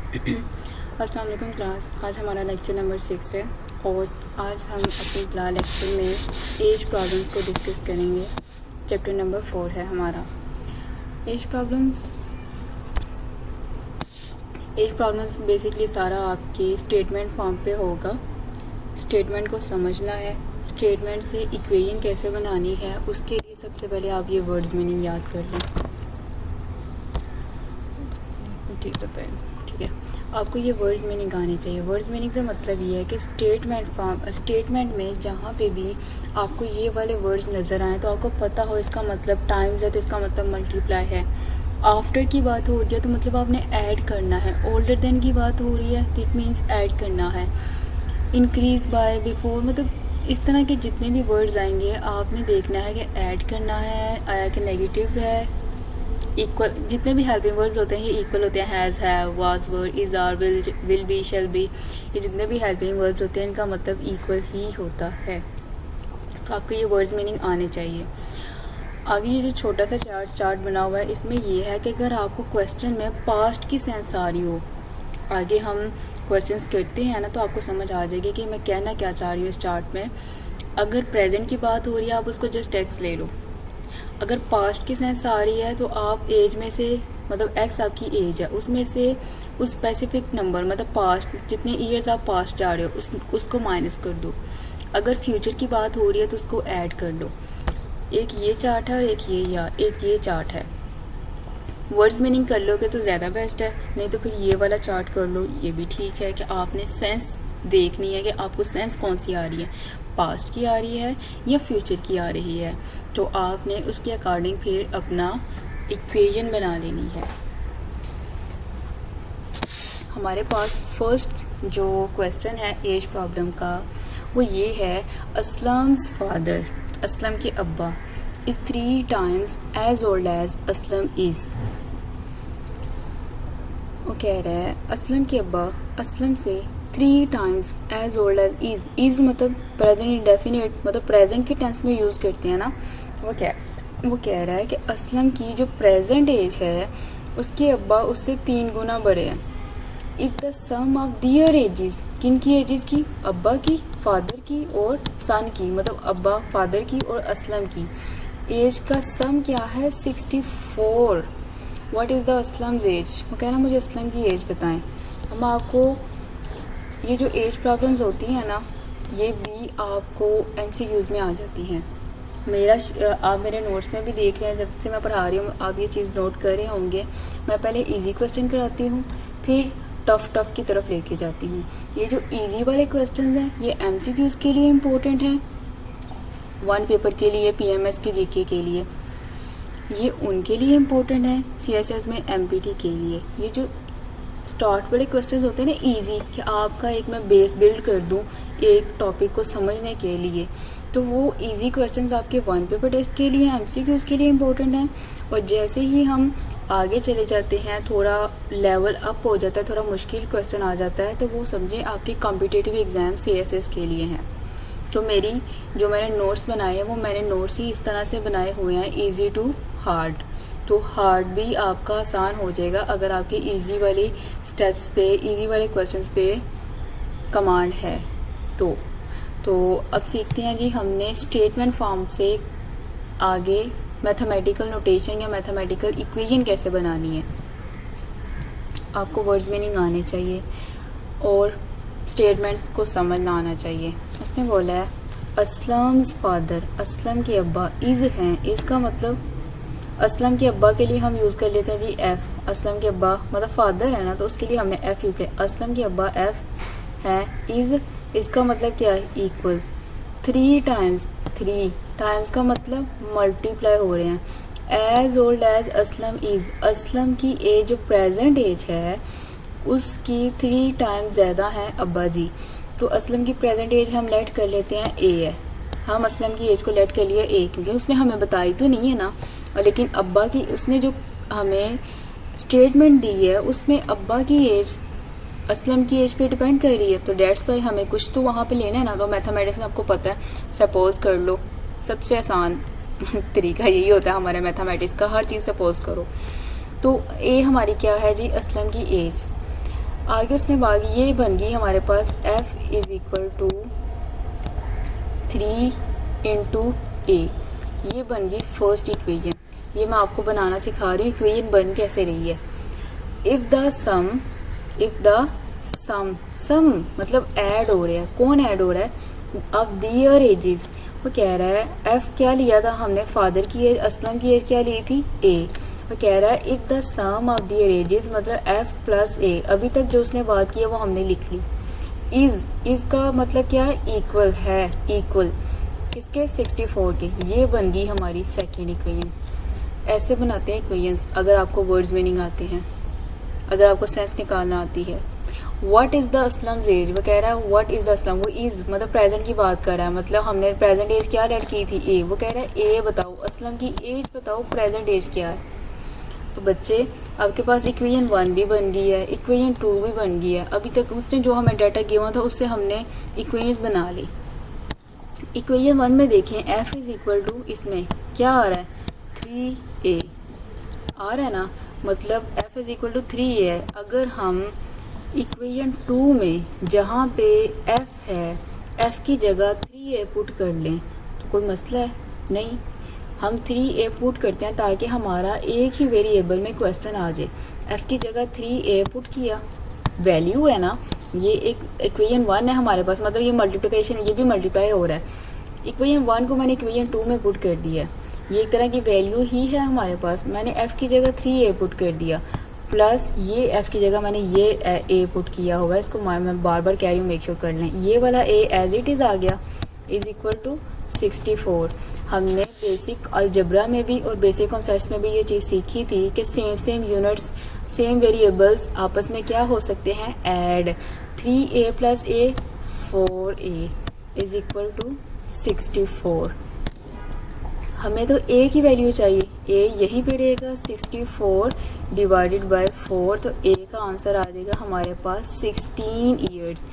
अस्सलाम वालेकुम क्लास। आज हमारा लेक्चर नंबर 6 है और आज हम अपनी क्लास लेक्चर में एज प्रॉब्लम्स को डिस्कस करेंगे। चैप्टर नंबर 4 है हमारा age problems. Age problems basically सारा आपके स्टेटमेंट फॉर्म पे होगा। स्टेटमेंट को समझना है, स्टेटमेंट से इक्वेशन कैसे बनानी है, उसके लिए सबसे पहले आप ये वर्ड्स मीनिंग याद कर लें। ठीक है, आपको ये वर्ड्स मीनिंग आने चाहिए। वर्ड्स मीनिंग से मतलब ये है कि स्टेटमेंट में जहाँ पे भी आपको ये वाले वर्ड्स नज़र आए तो आपको पता हो इसका मतलब टाइम्स है तो इसका मतलब मल्टीप्लाई है। आफ्टर की बात हो रही है तो मतलब आपने ऐड करना है। ओल्डर देन की बात हो रही है इट मीन्स ऐड करना है। इंक्रीज बाय, बिफोर, मतलब इस तरह के जितने भी वर्ड्स आएंगे आपने देखना है कि ऐड करना है, आया कि नेगेटिव है, इक्वल। जितने भी हेल्पिंग वर्ड्स होते हैं ये इक्वल होते हैं। Has, have, was, were, is, are, will be, shall be, ये जितने भी हेल्पिंग वर्ड्स होते हैं इनका मतलब इक्वल ही होता है। तो आपको ये वर्ड्स मीनिंग आने चाहिए। आगे ये जो छोटा सा चार्ट बना हुआ है इसमें ये है कि अगर आपको क्वेश्चन में पास्ट की सेंस आ रही हो, आगे हम क्वेश्चंस करते हैं ना तो आपको समझ आ जाएगी कि मैं कहना क्या चाह रही हूँ इस चार्ट में। अगर प्रेजेंट की बात हो रही है आप उसको जस्ट एक्स ले लो। अगर पास्ट की सेंस आ रही है तो आप एज में से, मतलब एक्स आपकी एज है, उसमें से उस स्पेसिफिक नंबर मतलब पास्ट जितने ईयर्स आप पास्ट जा रहे हो उसको माइनस कर दो। अगर फ्यूचर की बात हो रही है तो उसको ऐड कर लो। एक ये चार्ट है और एक ये चार्ट है। वर्ड्स मीनिंग कर लोगे तो ज़्यादा बेस्ट है, नहीं तो फिर ये वाला चार्ट कर लो, ये भी ठीक है कि आपने सेंस देखनी है कि आपको सेंस कौन सी आ रही है, पास्ट की आ रही है या फ्यूचर की आ रही है। तो आपने उसके अकॉर्डिंग फिर अपना इक्वेशन बना लेनी है। हमारे पास फर्स्ट जो क्वेश्चन है एज प्रॉब्लम का वो ये है, असलम्स फादर, असलम के अब्बा, is 3 times as old as Aslam is. वो कह रहा है असलम के अब्बा असलम से 3 times as old as is मतलब प्रेजेंट इंडेफिनिट, मतलब प्रेजेंट के टेंस में यूज़ करते हैं ना। वो कह रहा है कि असलम की जो प्रेजेंट एज है उसके अब्बा उससे 3 गुना बड़े हैं। If the sum of their ages, किन की एजेस की, अब्बा की, फादर की और सन की, मतलब अब्बा, फादर की और असलम की एज का सम क्या है 64। What is the Aslam's age? वो कह रहा मुझे असलम की एज बताएं। हम आपको ये जो एज प्रॉब्लम्स होती हैं ना ये भी आपको MCQs में आ जाती हैं। आप मेरे नोट्स में भी देख रहे हैं, जब से मैं पढ़ा रही हूँ आप ये चीज़ नोट कर रहे होंगे। मैं पहले इजी क्वेश्चन कराती हूँ फिर टफ की तरफ लेके जाती हूँ। ये जो इजी वाले क्वेश्चंस हैं ये MCQs के लिए इम्पोर्टेंट हैं, 1 पेपर के लिए, PMS के GK के लिए, ये उनके लिए इम्पोर्टेंट है, CSS में MPT के लिए। ये जो स्टार्ट वाले क्वेश्चंस होते हैं ना इजी, कि आपका एक मैं बेस बिल्ड कर दूं एक टॉपिक को समझने के लिए, तो वो इजी क्वेश्चंस आपके 1 पेपर टेस्ट के लिए, MCQs के लिए इम्पोर्टेंट हैं। और जैसे ही हम आगे चले जाते हैं, थोड़ा लेवल अप हो जाता है, थोड़ा मुश्किल क्वेश्चन आ जाता है, तो वो समझें आपके कॉम्पिटिटिव एग्ज़ाम CSS के लिए हैं। तो मैंने नोट्स बनाए हैं वो मैंने नोट्स ही इस तरह से बनाए हुए हैं, इजी टू हार्ड। तो हार्ड भी आपका आसान हो जाएगा अगर आपके इजी वाली स्टेप्स पे, इजी वाले क्वेश्चंस पे कमांड है। तो अब सीखते हैं जी, हमने स्टेटमेंट फॉर्म से आगे मैथमेटिकल नोटेशन या मैथमेटिकल इक्वेशन कैसे बनानी है। आपको वर्ड्स मीनिंग आने चाहिए और स्टेटमेंट्स को समझना आना चाहिए। उसने बोला है असलम्स फादर, असलम के अब्बा, इज़ हैं, इसका मतलब असलम के अब्बा के लिए हम यूज़ कर लेते हैं जी एफ़। असलम के अब्बा मतलब फादर है ना तो उसके लिए हमने एफ़ यूज़ किया। असलम के अब्बा एफ़ है, इज़ इसका मतलब क्या है इक्वल, 3 टाइम्स का मतलब मल्टीप्लाई हो रहे हैं। As old as Aslam is, Aslam की एज जो प्रेजेंट एज है उसकी 3 टाइम्स ज़्यादा है अब्बा जी। तो असलम की प्रेजेंट एज हम लेट कर लेते हैं ए है। हम असलम की एज को लेट कर लिए ए क्योंकि उसने हमें बताई तो नहीं है ना, लेकिन अब्बा की उसने जो हमें स्टेटमेंट दी है उसमें अब्बा की एज असलम की एज पे डिपेंड कर रही है। तो डेट्स बाई हमें कुछ तो वहाँ पे लेना है ना। तो मैथमेटिक्स में आपको पता है, सपोज कर लो, सबसे आसान तरीका यही होता है हमारे मैथमेटिक्स का, हर चीज़ सपोज करो। तो ए हमारी क्या है जी, असलम की एज। आगे उसने बात ये बन गई हमारे पास f is equal to 3 into A, ये बन गई फर्स्ट इक्वेशन। ये मैं आपको बनाना सिखा रही हूँ इक्वेशन बन कैसे रही है। इफ़ द सम मतलब ऐड हो रहा है, कौन ऐड हो रहा है, अब दियर एजेस। वो कह रहा है एफ क्या लिया था हमने, फादर की एज, असलम की एज क्या ली थी, ए। वो कह रहा है if the sum of their ages मतलब एफ प्लस ए, अभी तक जो उसने बात की है वो हमने लिख ली। इज का मतलब क्या है, इक्वल है, इक्वल किसके, 64 के। ये बन गई हमारी सेकेंड इक्वेशन। ऐसे बनाते हैं इक्वेशंस अगर आपको वर्ड्स मीनिंग आते हैं, अगर आपको सेंस निकालना आती है। What is the Aslam age, वो कह रहा है व्हाट इज़ द असलम, वो इज़ मतलब प्रेजेंट की बात कर रहा है, मतलब हमने प्रेजेंट एज क्या ऐड की थी, ए। वो कह रहा है ए बताओ, असलम की एज बताओ, प्रेजेंट एज क्या है। तो बच्चे आपके पास इक्वेशन 1 भी बन गई है, इक्वेशन 2 भी बन गई है। अभी तक उसने जो हमें डाटा किया हुआ था उससे हमने इक्वेशंस बना ली। इक्वेशन 1 में देखें f इज इक्वल टू, इसमें क्या आ रहा है, 3a आ रहा है ना, मतलब f is equal to 3a है। अगर हम इक्वेशन 2 में जहाँ पे f है, f की जगह 3a पुट कर लें तो कोई मसला है नहीं। हम 3a पुट करते हैं ताकि हमारा एक ही वेरिएबल में क्वेश्चन आ जाए। f की जगह 3a पुट किया, वैल्यू है ना, ये एक इक्वेशन 1 है हमारे पास, मतलब ये मल्टीप्लिकेशन, ये भी मल्टीप्लाई हो रहा है। इक्वेशन 1 को मैंने इक्वेशन 2 में पुट कर दिया है, ये एक तरह की वैल्यू ही है हमारे पास। मैंने f की जगह 3a पुट कर दिया, प्लस ये f की जगह मैंने ये a पुट किया हुआ है। इसको मैं बार बार कह रही हूँ, मेक श्योर कर लें। ये वाला a एज इट इज़ आ गया, इज इक्वल टू 64। हमने बेसिक अलजब्रा में भी और बेसिक कॉन्सेप्ट्स में भी ये चीज़ सीखी थी कि सेम यूनिट्स, सेम वेरिएबल्स आपस में क्या हो सकते हैं, add. 3a plus a 4a is equal to 64। हमें तो a की वैल्यू चाहिए, a यहीं पे रहेगा 64 डिवाइडेड बाय 4, तो a का आंसर आ जाएगा हमारे पास 16 ईयर्स।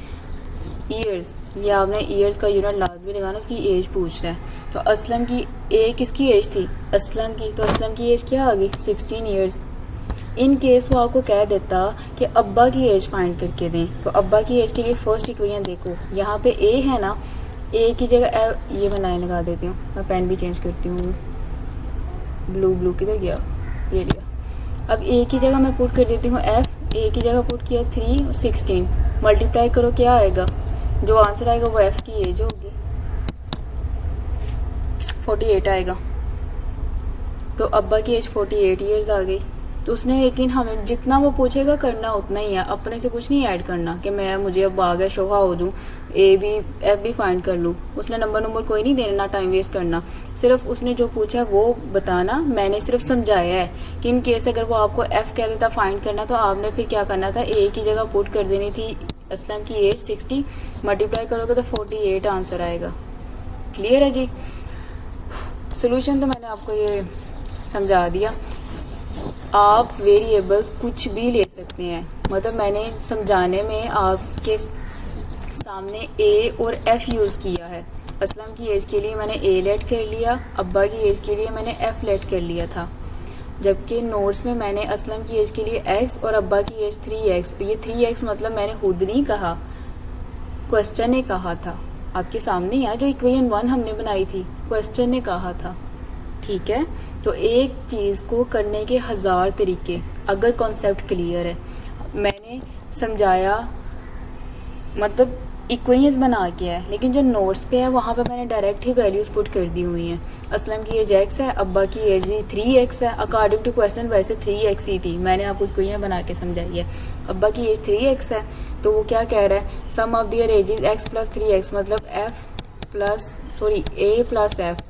ये आपने ईयर्स का यूनिट लाजमी लगाना, उसकी एज पूछ रहा है। तो असलम की ए किसकी एज थी, असलम की, तो असलम की एज क्या आ गई, 16 ईयर्स। इन केस वो आपको कह देता कि अब्बा की एज फाइंड करके दें, तो अब्बा की एज के लिए फर्स्ट इक्वेशन देखो, यहाँ पे ए है ना, ए की जगह ये मैं लाइन लगा देती हूँ, मैं पेन भी चेंज करती हूँ। ब्लू किधर गया, ये लिया। अब ए की जगह मैं पुट कर देती हूँ एफ, ए की जगह पुट किया 3 और 16, मल्टीप्लाई करो क्या आएगा, जो आंसर आएगा वो एफ की एज होगी, 48 आएगा। तो अब्बा की एज 48 ईयर्स आ गई। तो उसने लेकिन हमें जितना वो पूछेगा करना उतना ही है, अपने से कुछ नहीं ऐड करना कि मुझे अब आ गया शोहा हो दूँ, ए भी एफ भी फाइंड कर लूँ। उसने नंबर कोई नहीं देना, ना टाइम वेस्ट करना, सिर्फ उसने जो पूछा वो बताना। मैंने सिर्फ समझाया है कि इन केस अगर वो आपको एफ कह देता फाइंड करना, तो आपने फिर क्या करना था, ए की जगह पुट कर देनी थी असलम की एज 60, मल्टीप्लाई करोगे तो 48 आंसर आएगा। क्लियर है जी। सोल्यूशन तो मैंने आपको ये समझा दिया। आप वेरिएबल्स कुछ भी ले सकते हैं, मतलब मैंने समझाने में आपके सामने ए और एफ यूज़ किया है। असलम की एज के लिए मैंने ए लेट कर लिया, अब्बा की एज के लिए मैंने एफ लेट कर लिया था, जबकि नोट्स में मैंने असलम की एज के लिए x और अब्बा की एज 3x। ये 3x मतलब मैंने खुद नहीं कहा, क्वेश्चन ने कहा था। आपके सामने यार जो इक्वेशन 1 हमने बनाई थी, क्वेश्चन ने कहा था। ठीक है, तो एक चीज़ को करने के 1000 तरीके, अगर कॉन्सेप्ट क्लियर है। मैंने समझाया मतलब इक्वेशंस बना के है, लेकिन जो नोट्स पे है वहाँ पे मैंने डायरेक्ट ही वैल्यूज़ पुट कर दी हुई हैं। असलम की एज x है, अब्बा की एज 3x है, अकॉर्डिंग टू क्वेश्चन वैसे 3x ही थी, मैंने आपको इक्वेशन बना के समझाई है। अब्बा की एज 3x है, तो वो क्या कह रहा है, sum of their ages x plus 3x मतलब a प्लस f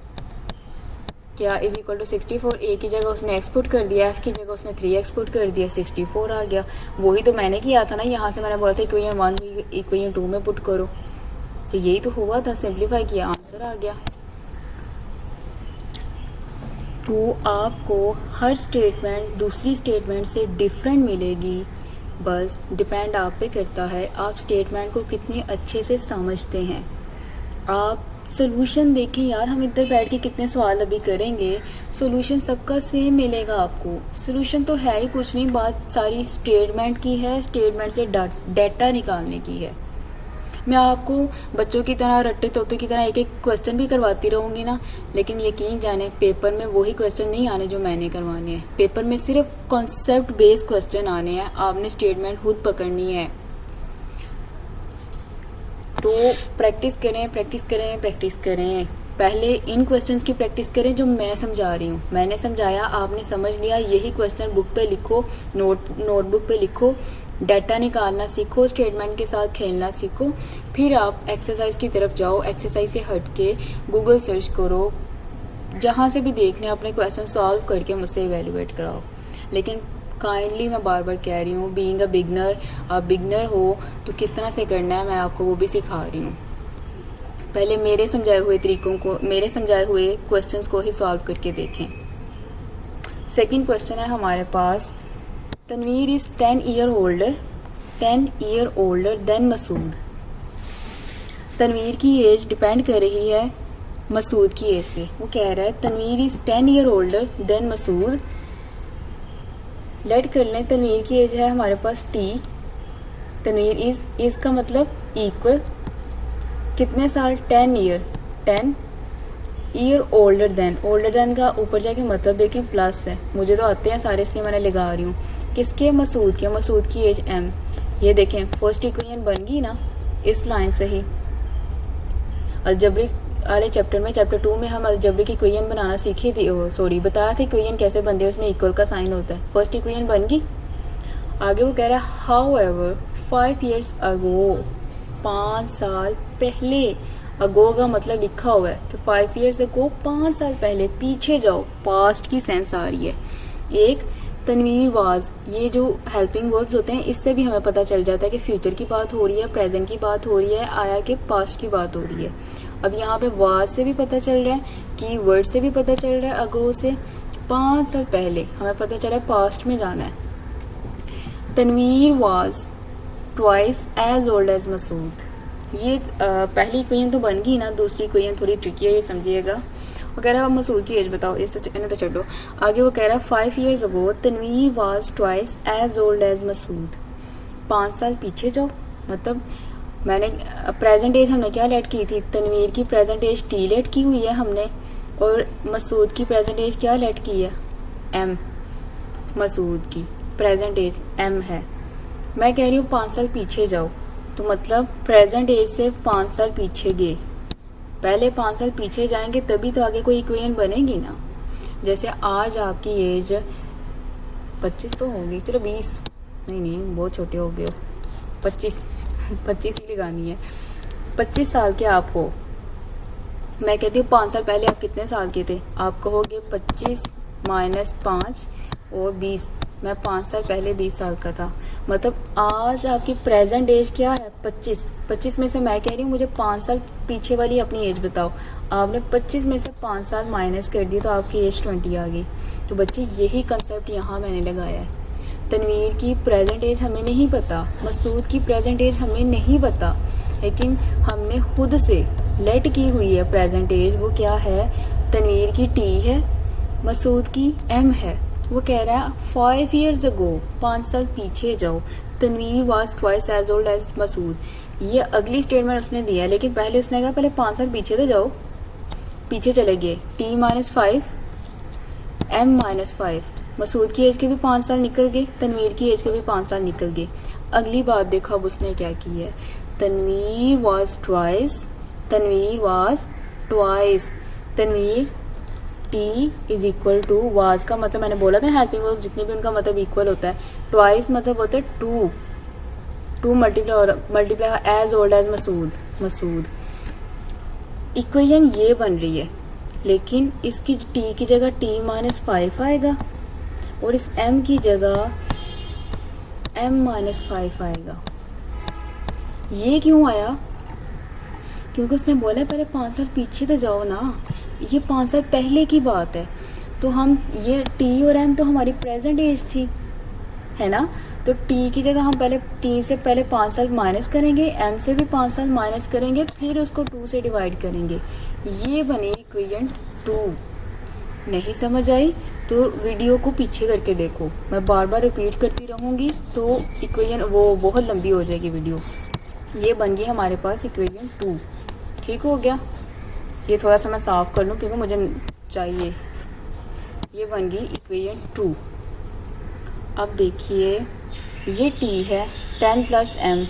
क्या इज इक्वल टू 64। ए की जगह उसने x पुट कर दिया, f की जगह उसने 3x पुट कर दिया, 64 आ गया। वही तो मैंने किया था ना, यहाँ से मैंने बोला था इक्वेशन 1 इक्वेशन 2 में पुट करो, तो यही तो हुआ था, सिंप्लीफाई किया, आंसर आ गया। तो आपको हर स्टेटमेंट दूसरी स्टेटमेंट से डिफरेंट मिलेगी, बस डिपेंड आप पे करता है आप स्टेटमेंट को कितने अच्छे से समझते हैं। आप सोल्यूशन देखें यार, हम इधर बैठ के कितने सवाल अभी करेंगे, सोल्यूशन सबका सेम मिलेगा आपको। सोल्यूशन तो है ही कुछ नहीं, बात सारी स्टेटमेंट की है, स्टेटमेंट से डाटा निकालने की है। मैं आपको बच्चों की तरह, रट्टे तोते की तरह एक एक क्वेश्चन भी करवाती रहूँगी ना, लेकिन यकीन जाने पेपर में वही क्वेश्चन नहीं आने जो मैंने करवाने हैं। पेपर में सिर्फ कॉन्सेप्ट बेस्ड क्वेश्चन आने हैं, आपने स्टेटमेंट खुद पकड़नी है। तो प्रैक्टिस करें, प्रैक्टिस करें, प्रैक्टिस करें। पहले इन क्वेश्चंस की प्रैक्टिस करें जो मैं समझा रही हूँ। मैंने समझाया, आपने समझ लिया, यही क्वेश्चन बुक पे लिखो, नोटबुक पे लिखो, डाटा निकालना सीखो, स्टेटमेंट के साथ खेलना सीखो। फिर आप एक्सरसाइज की तरफ जाओ, एक्सरसाइज से हट के गूगल सर्च करो, जहाँ से भी देखने अपने क्वेश्चन सॉल्व करके मुझसे इवेलुएट कराओ। लेकिन काइंडली मैं बार बार कह रही हूँ, बीइंग अ बिगनर, आप बिगनर हो तो किस तरह से करना है मैं आपको वो भी सिखा रही हूँ। पहले मेरे समझाए हुए तरीकों को, मेरे समझाए हुए क्वेश्चंस को ही सॉल्व करके देखें। सेकंड क्वेश्चन है हमारे पास, Tanveer is 10 year older than Masood. Tanveer की एज डिपेंड कर रही है मसूद की एज पे। वो कह रहा है Tanveer is 10 year older than Masood. Let कर लें, तनवीर की एज है हमारे पास टी, तनवीर इज का मतलब इक्वल, कितने साल, 10 ईयर, 10 ईयर ओल्डर देन का ऊपर जाके मतलब देखें प्लस है, मुझे तो आते हैं सारे इसलिए मैंने लगा रही हूँ। किसके, मसूद की एज एम। ये देखें फर्स्ट इक्वेशन बन गई ना इस लाइन से ही। अलजबरिक वाले चैप्टर में, चैप्टर 2 में हम अलजबरिक इक्वेशन बनाना सीखे थे, सॉरी बताया था इक्वेशन कैसे बनते हैं, उसमें इक्वल का साइन होता है। फर्स्ट इक्वेशन बन गई। आगे वो कह रहा है हाउ एवर 5 years ago, 5 साल पहले, अगो का मतलब लिखा हुआ है तो 5 years ago 5 साल पहले, पीछे जाओ, पास्ट की सेंस आ रही है। एक तनवीर वाज, ये जो हेल्पिंग वर्ड्स होते हैं इससे भी हमें पता चल जाता है कि फ्यूचर की बात हो रही है, प्रेजेंट की बात हो रही है, आया के पास्ट की बात हो रही है। अब यहाँ पे वाज से भी पता चल रहा है, की वर्ड से भी पता चल रहा है, अगो से 5 साल पहले, हमें पता चला पास्ट में जाना है। Tanveer was twice as old as Masood. ये पहली इक्वेशन तो बन गई ना, दूसरी इक्वेशन थोड़ी ट्रिकी है, ये समझिएगा। वो कह रहा है मसूद की एज बताओ, इससे इन्हें तो छोड़ो। आगे वो कह रहा है 5 years ago Tanveer was twice as old as Masood. 5 साल पीछे जाओ, मतलब मैंने प्रेजेंट एज हमने क्या लेट की थी, तनवीर की प्रेजेंट एज टी लेट की हुई है हमने, और मसूद की प्रेजेंट एज क्या लेट की है, एम। मसूद की प्रेजेंट एज एम है। मैं कह रही हूँ 5 साल पीछे जाओ, तो मतलब प्रेजेंट एज से 5 साल पीछे गए। पहले 5 साल पीछे जाएंगे तभी तो आगे कोई इक्वेशन बनेगी ना। जैसे आज आपकी एज 25 तो होगी, चलो 20 नहीं बहुत छोटे हो गए हो, 25 ही लगानी है। 25 साल के आप हो। मैं कहती हूँ 5 साल पहले आप कितने साल के थे, आप कहोगे 25 माइनस 5 और 20। मैं 5 साल पहले 20 साल का था, मतलब आज आपकी प्रेजेंट एज क्या है, 25 में से मैं कह रही हूँ मुझे 5 साल पीछे वाली अपनी एज बताओ। आपने 25 में से 5 साल माइनस कर दी तो आपकी एज 20 आ गई। तो बच्चे यही कंसेप्ट यहाँ मैंने लगाया है। तनवीर की प्रेजेंट एज हमें नहीं पता, मसूद की प्रेजेंट एज हमें नहीं पता, लेकिन हमने खुद से लेट की हुई है प्रेजेंट एज। वो क्या है, तनवीर की टी है, मसूद की एम है। वो कह रहा है 5 years ago 5 साल पीछे जाओ, Tanveer was twice as old as Masood. ये अगली स्टेटमेंट उसने दिया है, लेकिन पहले उसने कहा पहले 5 साल पीछे तो जाओ। पीछे चले गए, T minus 5 M minus 5। Masood की एज के भी 5 साल निकल गए, तनवीर की एज के भी 5 साल निकल गए। अगली बात देखो अब उसने क्या की है, Tanveer was twice, Tanveer T is equal to, was का मतलब मैंने बोला था हेल्पिंग वर्ब जितनी भी उनका मतलब इक्वल होता है, ट्वाइस मतलब होता है two multiply as old as Masood. Equation ये बन रही है, लेकिन इसकी टी की जगह टी माइनस 5 आएगा और इस एम की जगह एम माइनस 5 आएगा। ये क्यों आया, क्योंकि उसने बोला पहले 5 साल पीछे तो जाओ ना, ये 5 साल पहले की बात है। तो हम ये टी और एम तो हमारी प्रेजेंट एज थी, है ना। तो टी की जगह हम पहले टी से पहले 5 साल माइनस करेंगे, एम से भी 5 साल माइनस करेंगे, फिर उसको 2 से डिवाइड करेंगे। ये बनी इक्वेशन 2। नहीं समझ आई तो वीडियो को पीछे करके देखो, मैं बार बार रिपीट करती रहूँगी तो इक्वेशन वो बहुत लंबी हो जाएगी वीडियो। ये बन गई हमारे पास इक्वेशन 2। ठीक हो गया। ये थोड़ा सा मैं साफ़ कर लूँ क्योंकि मुझे चाहिए। ये बन गई इक्वेशन 2। अब देखिए ये t है 10 प्लस m।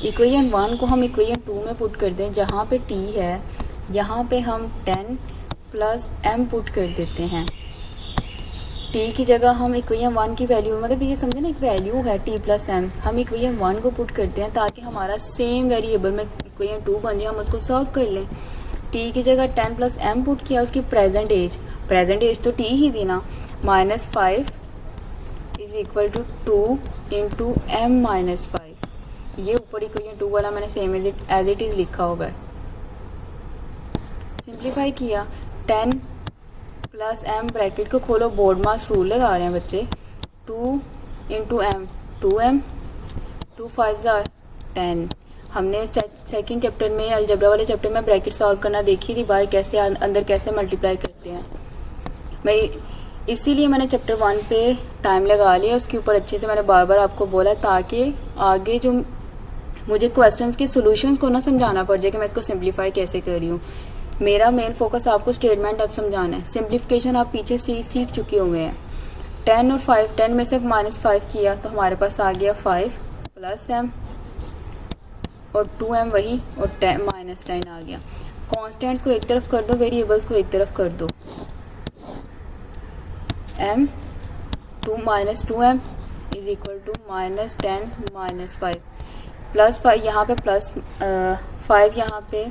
इक्वेशन 1 को हम इक्वेशन 2 में पुट कर दें, जहाँ पे t है यहाँ पे हम 10 प्लस m पुट कर देते हैं। t की जगह हम इक्वेशन 1 की वैल्यू, मतलब ये समझे ना, एक वैल्यू है t प्लस m, हम इक्वेशन 1 को पुट करते हैं ताकि हमारा सेम वेरिएबल में इक्वेशन 2 बन जाए, हम उसको सॉल्व कर लें। t की जगह 10 प्लस m पुट किया, उसकी प्रेजेंट एज तो t ही थी ना, -5 is equal to 2 into M minus 5। ये ऊपर इक्वेशन 2 वाला मैंने सेम एज इट इज़ लिखा हुआ है। सिंप्लीफाई किया, 10 प्लस एम, ब्रैकेट को खोलो, बोर्ड मास रूल लगा रहे हैं बच्चे, 2 इंटू एम, 2m, 2 5 10। हमने सेकंड चैप्टर में, अलजेब्रा वाले चैप्टर में ब्रैकेट सॉल्व करना देखी थी, बाहर कैसे अंदर कैसे मल्टीप्लाई करते हैं। मैं इसीलिए मैंने चैप्टर 1 पे टाइम लगा लिया, उसके ऊपर अच्छे से मैंने बार बार आपको बोला ताकि आगे जो मुझे क्वेश्चंस के सॉल्यूशंस को ना समझाना पड़ जाए कि मैं इसको सिंप्लीफाई कैसे कर रही हूँ। मेरा मेन फोकस आपको स्टेटमेंट अब समझाना है। सिंप्लीफिकेशन आप पीछे सीख चुके हुए हैं। 10 और 5, 10 में से -5 किया तो हमारे पास आ गया 5 प्लस m और 2m वही, और -10 आ गया। कॉन्स्टेंट्स को एक तरफ कर दो, वेरिएबल्स को एक तरफ कर दो। m 2 minus 2m is equal to -10 -5 plus 5, यहाँ पे प्लस 5 यहाँ पे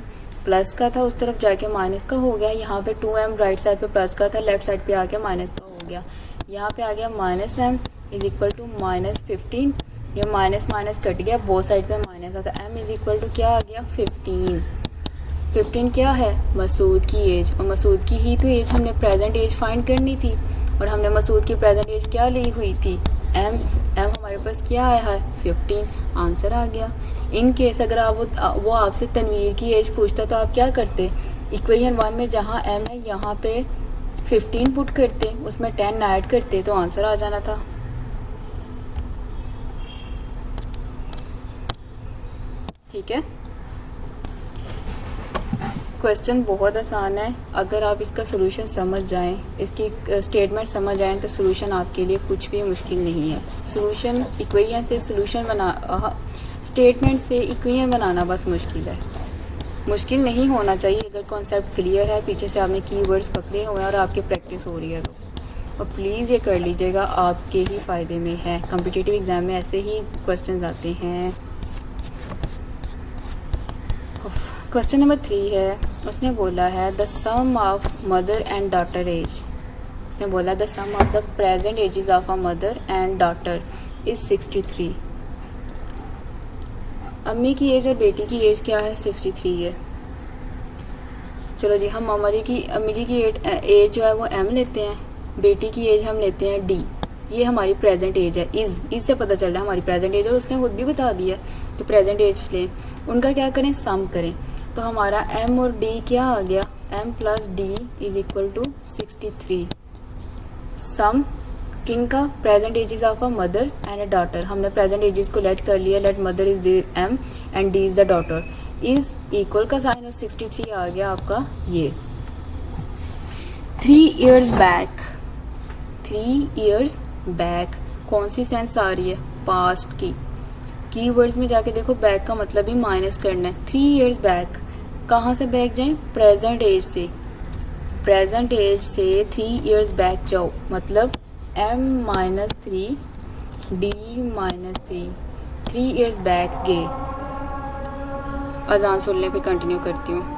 प्लस का था, उस तरफ जाके माइनस का हो गया। यहाँ पे 2m राइट साइड पे प्लस का था, लेफ्ट साइड पे आके माइनस का हो गया। यहाँ पे आ गया -m इज इक्वल टू -15। ये माइनस माइनस कट गया, बोथ साइड पे माइनस आता है। m इज इक्वल टू क्या आ गया 15। 15 क्या है? मसूद की एज, और मसूद की ही तो एज हमने प्रेजेंट एज फाइंड करनी थी, और हमने मसूद की प्रेजेंट एज क्या ली हुई थी? m हमारे पास क्या आया है 15। आंसर आ गया। इन केस अगर आप वो आपसे तनवीर की एज पूछता तो आप क्या करते? इक्वेशन 1 में जहाँ m है यहाँ पे 15 पुट करते, उसमें 10 ऐड करते तो आंसर आ जाना था। ठीक है, क्वेश्चन बहुत आसान है। अगर आप इसका सोल्यूशन समझ जाएं, इसकी स्टेटमेंट समझ जाएं तो सोल्यूशन आपके लिए कुछ भी मुश्किल नहीं है। सोल्यूशन इक्वेशन से स्टेटमेंट से इक्वेशन बनाना बस मुश्किल है। मुश्किल नहीं होना चाहिए अगर कॉन्सेप्ट क्लियर है, पीछे से आपने कीवर्ड्स पकड़े हुए हैं और आपकी प्रैक्टिस हो रही है तो। और प्लीज़ ये कर लीजिएगा, आपके ही फ़ायदे में है। कॉम्पिटिटिव एग्ज़ाम में ऐसे ही क्वेश्चन आते हैं। क्वेश्चन नंबर 3 है, उसने बोला है the sum of mother and daughter age. उसने बोला the sum of the present ages of a mother and daughter is 63। अम्मी की एज और बेटी की एज क्या है? 63 है। चलो जी, हम अम्मी जी की एज जो है वो m लेते हैं, बेटी की एज हम लेते हैं d। ये हमारी प्रेजेंट एज है। इज से पता चल रहा है हमारी प्रेजेंट एज, और उसने खुद भी बता दिया कि प्रेजेंट एज लें। उनका क्या करें? सम करें। तो हमारा m और d क्या आ गया? m plus d is equal to 63। Sum किनका? Present ages of a mother and a daughter. हमने प्रेजेंट एजेस को लेट कर लिया, let mother is the m and d is the daughter. Is equal का sign और 63 आ गया आपका ये। 3 years बैक, 3 years बैक कौन सी सेंस आ रही है? पास्ट की। कीवर्ड्स में जाके देखो, बैक का मतलब ही माइनस करना है। 3 years बैक, कहाँ से बैक जाएं? प्रेजेंट एज से। प्रेजेंट एज से 3 years बैक जाओ, मतलब m minus 3 d minus 3 years back गए। अजान सुनने पे कंटिन्यू करती हूँ।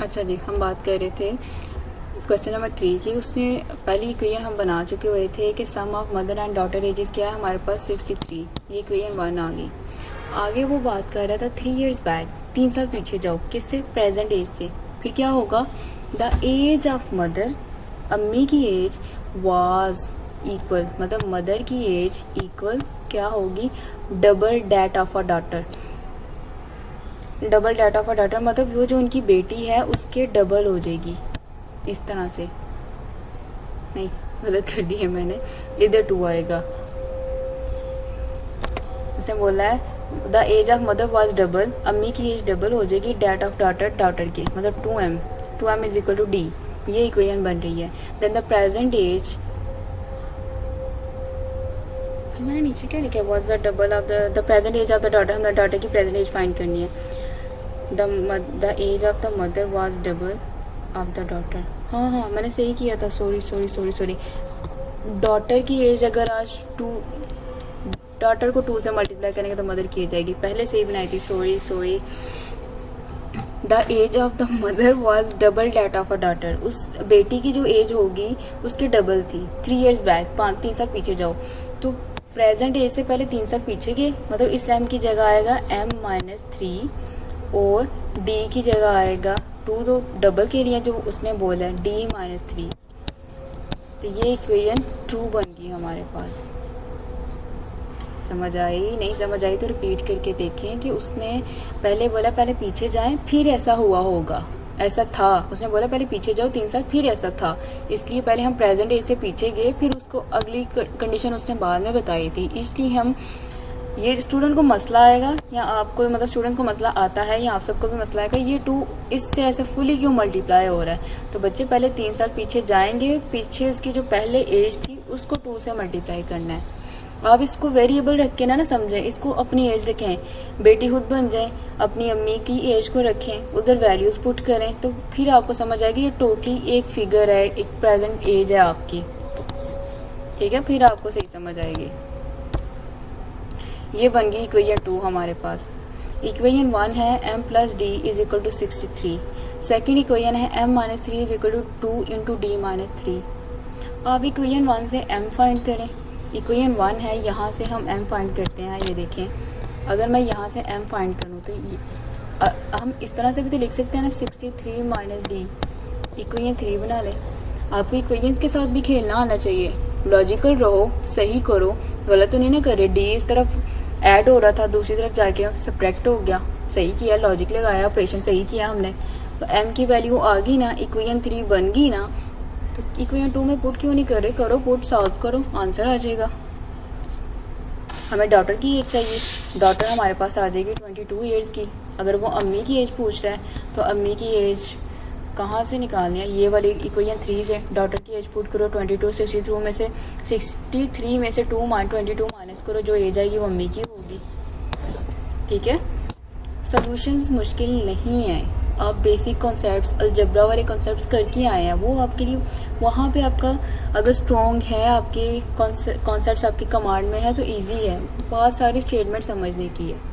अच्छा जी, हम बात कर रहे थे क्वेश्चन नंबर 3 की। उसने पहली इक्वेशन हम बना चुके हुए थे कि sum of mother and daughter ages क्या है हमारे पास 63। ये इक्वेशन 1 आ गई। आगे वो बात कर रहा था 3 इयर्स बैक, 3 साल पीछे जाओ, किससे? प्रेजेंट एज से। फिर क्या होगा? द एज ऑफ मदर, अम्मी की एज वाज इक्वल, मतलब मदर की एज इक्वल क्या होगी? Double that of a daughter. Double that of a daughter मतलब वो जो उनकी बेटी है उसके डबल हो जाएगी, इस तरह से। नहीं, गलत कर दी है मैंने, इधर 2 आएगा। उसने बोला है the age of mother was double, अम्मी की एज डबल हो जाएगी डैट ऑफ डॉटर, डॉटर की, मतलब 2m is equal to D. ये इक्वेशन बन रही है। देन द प्रेजेंट एज, मैंने नीचे क्या लिखा है? Was the double of the present age of the daughter. हमें डॉटर की प्रेजेंट एज फाइंड करनी है। The age of the mother was double of the daughter. हाँ, मैंने सही किया था, सॉरी। डॉटर की एज अगर आज 2, डॉटर को 2 से मल्टीप्लाई करेंगे तो मदर की एज आएगी। पहले से ही बनाई थी, sorry. The age of the mother was double that of a daughter. उस बेटी की जो एज होगी उसकी डबल थी। 3 इयर्स बैक, 3 साल पीछे जाओ तो प्रेजेंट एज से पहले 3 साल पीछे गए, मतलब इस m की जगह आएगा m-3 और d की जगह आएगा 2, तो डबल के लिए जो उसने बोला है d-3। तो ये इक्वेशन 2 बन गई हमारे पास। समझ आई? नहीं समझ आई तो रिपीट करके देखें कि उसने पहले बोला पहले पीछे जाएं फिर ऐसा हुआ होगा, ऐसा था। उसने बोला पहले पीछे जाओ 3 साल फिर ऐसा था, इसलिए पहले हम प्रेजेंट एज से पीछे गए, फिर उसको अगली कंडीशन उसने बाद में बताई थी। इसलिए हम, ये स्टूडेंट को मसला आएगा या आपको, मतलब स्टूडेंट्स को मसला आता है या आप सबको भी मसला आएगा, ये 2 इससे ऐसे फुली क्यों मल्टीप्लाई हो रहा है। तो बच्चे पहले 3 साल पीछे जाएंगे, पीछे उसकी जो पहले एज थी उसको 2 से मल्टीप्लाई करना है। आप इसको वेरिएबल रख के ना समझें, इसको अपनी एज रखें, बेटी खुद बन जाए, अपनी अम्मी की एज को रखें, उधर वैल्यूज़ पुट करें, तो फिर आपको समझ आएगी ये टोटली एक फिगर है, एक प्रेजेंट एज है आपकी। ठीक है, फिर आपको सही समझ आएगी। ये बन गई इक्वेशन 2 हमारे पास। इक्वेशन 1 है m plus D is equal to 63। Second equation है m-3 is equal to 2 into d-3। अब इक्वेशन 1 से m फाइंड करें। इक्वेशन 1 है, यहाँ से हम m फाइंड करते हैं। ये देखें, अगर मैं यहाँ से m फाइंड करूँ तो हम इस तरह से भी तो लिख सकते हैं ना, 63 माइनस डी, इक्वेशन 3 बना लें। आपको इक्वेशंस के साथ भी खेलना आना चाहिए, लॉजिकल रहो, सही करो, गलत तो नहीं ना करे। डी इस तरफ ऐड हो रहा था, दूसरी तरफ जाके सब्ट्रैक्ट हो गया, सही किया, लॉजिक लगाया, ऑपरेशन सही किया हमने, तो m की वैल्यू आ गई ना, इक्वेशन 3 बन गई ना। तो इक्वेशन 2 में पुट क्यों नहीं कर रहे? करो पुट, सॉल्व करो, आंसर आ जाएगा। हमें डॉटर की एज चाहिए, डॉटर हमारे पास आ जाएगी 22 ईयर्स की। अगर वो अम्मी की एज पूछ रहा है तो अम्मी की एज कहाँ से निकालनी है? ये वाली इक्वेशन 3 से डॉटर की एज पुट करो, 22, 63 में से 63 में से 22 माइनस करो, जो एज आएगी वो अम्मी की होगी। ठीक है, सॉल्यूशंस मुश्किल नहीं है, आप बेसिक कॉन्सेप्ट्स, अलजेब्रा वाले कॉन्सेप्ट्स करके आए हैं, वो आपके लिए वहाँ पे आपका अगर स्ट्रॉन्ग है, आपके कॉन्सेप्ट्स आपके कमांड में है तो इजी है, बहुत सारी स्टेटमेंट समझने की है।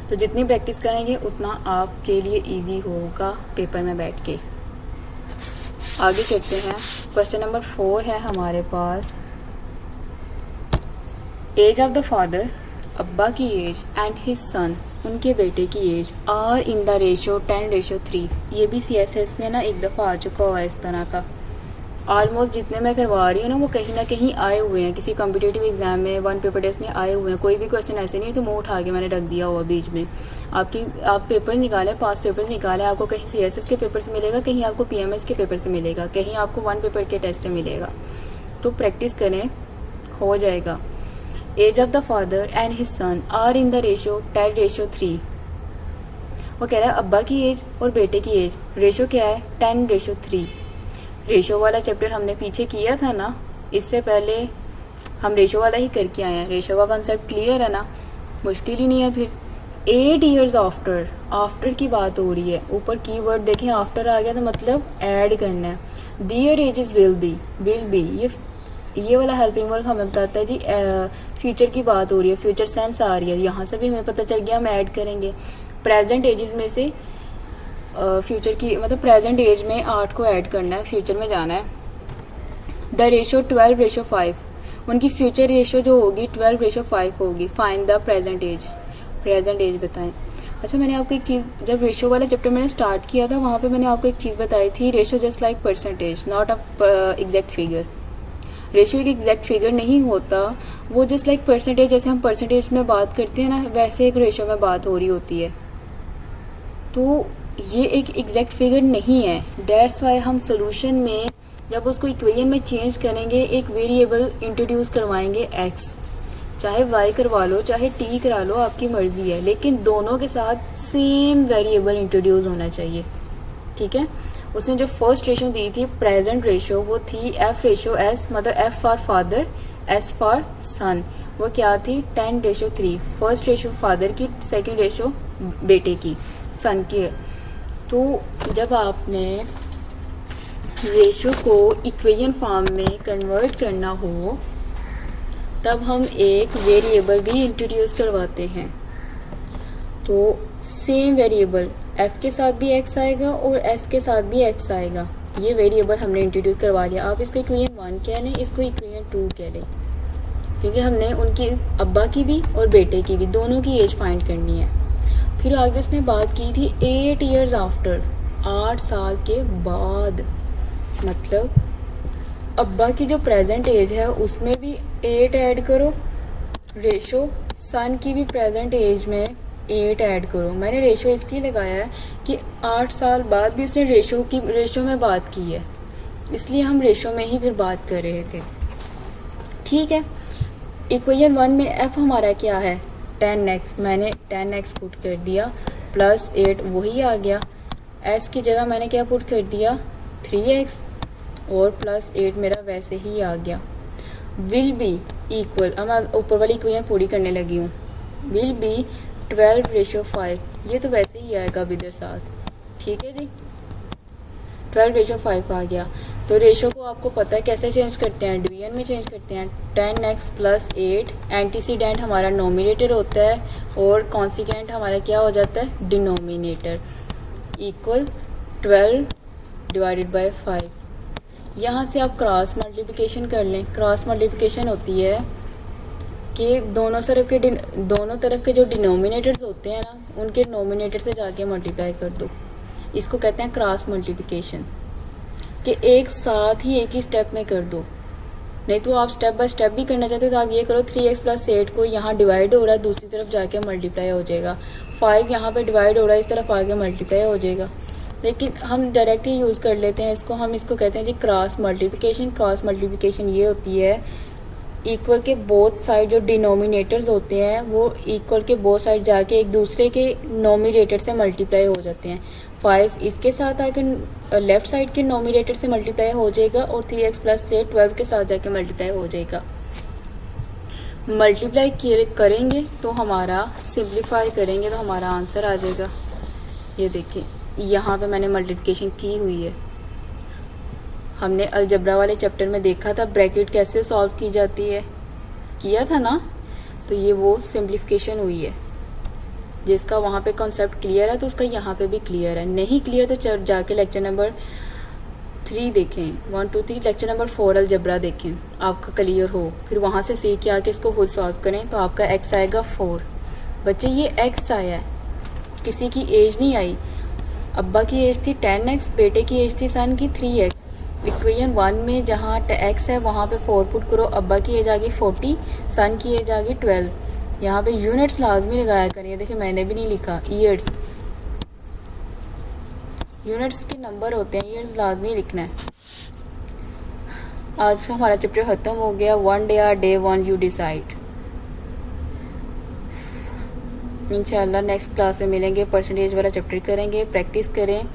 तो जितनी प्रैक्टिस करेंगे उतना आपके लिए इजी होगा पेपर में बैठ के। आगे चलते हैं, क्वेश्चन नंबर 4 है हमारे पास। एज ऑफ द फादर, अब्बा की एज, एंड हिज सन, उनके बेटे की एज, आर इन द रेशो 10:3। ये भी CSS में ना एक दफ़ा आ चुका हुआ है इस तरह का। ऑलमोस्ट जितने मैं करवा रही हूँ ना वो कहीं ना कहीं आए हुए हैं, किसी कॉम्पिटिटिव एग्जाम में, 1 पेपर टेस्ट में आए हुए हैं। कोई भी क्वेश्चन ऐसे नहीं है कि मुँह उठा के मैंने रख दिया हुआ बीच में। आप पेपर निकालें, पास पेपर्स निकालें, आपको कहीं CSS के पेपर से मिलेगा, कहीं आपको PMS के पेपर से मिलेगा, कहीं आपको 1 पेपर के टेस्ट में मिलेगा। तो प्रैक्टिस करें, हो जाएगा। Age of the father and his son are in the ratio 10:3। वो कह रहा है अब्बा की एज और बेटे की एज, रेशो क्या है? 10:3। रेशो वाला चैप्टर हमने पीछे किया था ना, इससे पहले हम रेशो वाला ही करके आए हैं। रेशो का कंसेप्ट क्लियर है ना, मुश्किल ही नहीं है। फिर 8 ईयर्स आफ्टर, आफ्टर की बात हो रही है, ऊपर कीवर्ड देखें, आफ्टर आ गया तो मतलब ऐड करना है। दियर एजेस विल बी, ये वाला हेल्पिंग वर्क हमें बताता है जी फ्यूचर की बात हो रही है, फ्यूचर सेंस आ रही है, यहाँ से भी हमें पता चल गया हम ऐड करेंगे। प्रेजेंट एजेस में से फ्यूचर की मतलब प्रेजेंट एज में 8 को ऐड करना है, फ्यूचर में जाना है। द रेशो 12:5, उनकी फ्यूचर रेशो जो होगी 12:5 होगी। Find the present age, present age बताएं। अच्छा, मैंने आपको एक चीज़, जब रेशो वाला चैप्टर मैंने स्टार्ट किया था वहाँ पे मैंने आपको एक चीज़ बताई थी, ratio just like percentage not a exact figure. Ratio एक एग्जैक्ट फिगर नहीं होता, वो जस्ट लाइक परसेंटेज, जैसे हम परसेंटेज में बात करते हैं ना, वैसे एक रेशो में बात हो रही होती है। तो ये एक एग्जैक्ट फिगर नहीं है। दैट्स वाई हम सोल्यूशन में जब उसको इक्वेशन में चेंज करेंगे एक वेरिएबल इंट्रोड्यूस करवाएंगे x, चाहे y करवा लो चाहे t करा लो, आपकी मर्जी है, लेकिन दोनों के साथ सेम वेरिएबल इंट्रोड्यूस होना चाहिए। ठीक है, उसने जो फर्स्ट रेशो दी थी प्रेजेंट रेशो, वो थी f रेशो s, मतलब f for father, s for son. वो क्या थी 10:3, फर्स्ट रेशो फादर की, सेकंड रेशो बेटे की, सन की। तो जब आपने रेशो को इक्वेशन फॉर्म में कन्वर्ट करना हो तब हम एक वेरिएबल भी इंट्रोड्यूस करवाते हैं। तो सेम वेरिएबल f के साथ भी x आएगा और s के साथ भी x आएगा। ये वेरिएबल हमने इंट्रोड्यूस करवा लिया। आप इसको इक्वेशन 1 कह लें, इसको इक्वेशन 2 कह लें, क्योंकि हमने उनकी अब्बा की भी और बेटे की भी दोनों की एज फाइंड करनी है। फिर आगे उसने बात की थी 8 ईयर्स आफ्टर, 8 साल के बाद, मतलब अब्बा की जो प्रेजेंट एज है उसमें भी 8 ऐड करो, रेशो सन की भी प्रेजेंट एज में 8 ऐड करो। मैंने रेशो इसलिए लगाया है कि 8 साल बाद भी उसने रेशो में बात की है, इसलिए हम रेशो में ही फिर बात कर रहे थे। ठीक है, इक्वेशन 1 में f हमारा क्या है 10x, मैंने 10x पुट कर दिया, प्लस 8 वही आ गया। s की जगह मैंने क्या पुट कर दिया 3x, और प्लस 8 मेरा वैसे ही आ गया। विल बी इक्वल, अब मैं ऊपर वाली इक्वेशन पूरी करने लगी हूँ, विल बी 12:5, ये तो वैसे ही आएगा इधर साथ। ठीक है जी, 12:5 आ गया। तो रेशो को आपको पता है कैसे चेंज करते हैं, डिवीजन में चेंज करते हैं। 10x प्लस 8, एंटीसीडेंट हमारा नोमिनेटर होता है और कॉन्सिक्वेंट हमारा क्या हो जाता है डिनोमिनेटर, इक्वल 12/5। यहाँ से आप क्रॉस मल्टीप्लिकेशन कर लें। क्रॉस मल्टीप्लिकेशन होती है कि दोनों तरफ के जो डिनोमिनेटर्स होते हैं ना, उनके नोमिनेटर से जाके मल्टीप्लाई कर दो। इसको कहते हैं क्रॉस मल्टीप्लिकेशन, कि एक साथ ही एक ही स्टेप में कर दो। नहीं तो आप स्टेप बाय स्टेप भी करना चाहते हो तो आप ये करो 3x प्लस 8 को यहाँ डिवाइड हो रहा है, दूसरी तरफ जाके मल्टीप्लाई हो जाएगा। 5 यहाँ पे डिवाइड हो रहा है, इस तरफ आगे मल्टीप्लाई हो जाएगा। लेकिन हम डायरेक्टली यूज़ कर लेते हैं इसको, हम इसको कहते हैं जी क्रॉस मल्टीप्लिकेशन। क्रॉस मल्टीप्लिकेशन ये होती है इक्वल के बोथ साइड जो डिनोमिनेटर्स होते हैं वो इक्वल के बोथ साइड जाके एक दूसरे के नोमिनेटर से मल्टीप्लाई हो जाते हैं। 5 इसके साथ आकर लेफ़्ट साइड के नोमिनेटर से मल्टीप्लाई हो जाएगा और 3x प्लस 12 के साथ जाके मल्टीप्लाई हो जाएगा। मल्टीप्लाई करेंगे तो हमारा, सिंप्लीफाई करेंगे तो हमारा आंसर आ जाएगा। ये देखिए यहाँ पे मैंने मल्टीप्लिकेशन की हुई है। हमने अलजबरा वाले चैप्टर में देखा था ब्रैकेट कैसे सॉल्व की जाती है, किया था ना, तो ये वो सिंप्लीफिकेशन हुई है। जिसका वहाँ पे कॉन्सेप्ट क्लियर है तो उसका यहाँ पे भी क्लियर है, नहीं क्लियर तो जाके लेक्चर नंबर 3 देखें, 1 2 3 लेक्चर नंबर 4 अलजबरा देखें, आपका क्लियर हो। फिर वहाँ से सीख के आके इसको खुद सॉल्व करें तो आपका x आएगा 4। बच्चे ये x आया है, किसी की एज नहीं आई। अब्बा की एज थी 10x, बेटे की एज थी सन की 3x। इक्वेशन 1 में जहाँ x है वहाँ पे 4 पुट करो, अब्बा की एज आ गई 40, सन की एज आ गई 12। यहाँ पे यूनिट्स लाजमी लगाया करिए। देखिए मैंने भी नहीं लिखा ईयर्स, यूनिट्स के नंबर होते हैं, ईयर्स लाजमी लिखना है। आज का हमारा चैप्टर ख़त्म हो गया। 1 डे डे 1 यू डिसाइड। इंशाल्लाह नेक्स्ट क्लास में मिलेंगे, परसेंटेज वाला चैप्टर करेंगे, प्रैक्टिस करें।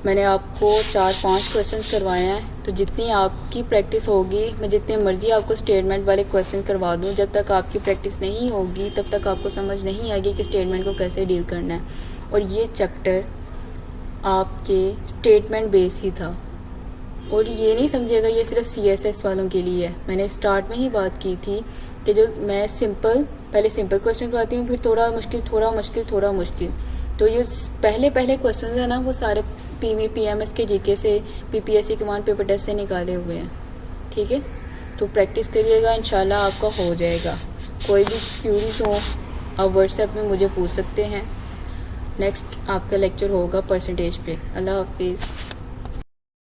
मैंने आपको 4-5 क्वेश्चंस करवाए हैं, तो जितनी आपकी प्रैक्टिस होगी मैं जितने मर्ज़ी आपको स्टेटमेंट वाले क्वेश्चन करवा दूं। जब तक आपकी प्रैक्टिस नहीं होगी तब तक आपको समझ नहीं आएगी कि स्टेटमेंट को कैसे डील करना है। और ये चैप्टर आपके स्टेटमेंट बेस ही था, और ये नहीं समझिएगा ये सिर्फ CSS वालों के लिए है। मैंने स्टार्ट में ही बात की थी कि जो मैं पहले सिंपल क्वेश्चन करवाती हूँ, फिर थोड़ा मुश्किल, थोड़ा मुश्किल, थोड़ा मुश्किल। तो ये पहले पहले क्वेश्चन है ना वो सारे PMS के GK से, PPSC के 1 पेपर टेस्ट से निकाले हुए हैं, ठीक है। तो प्रैक्टिस करिएगा, इंशाल्लाह आपका हो जाएगा। कोई भी क्यूरीज हो आप व्हाट्सएप में मुझे पूछ सकते हैं। नेक्स्ट आपका लेक्चर होगा परसेंटेज पे। अल्लाह हाफिज़।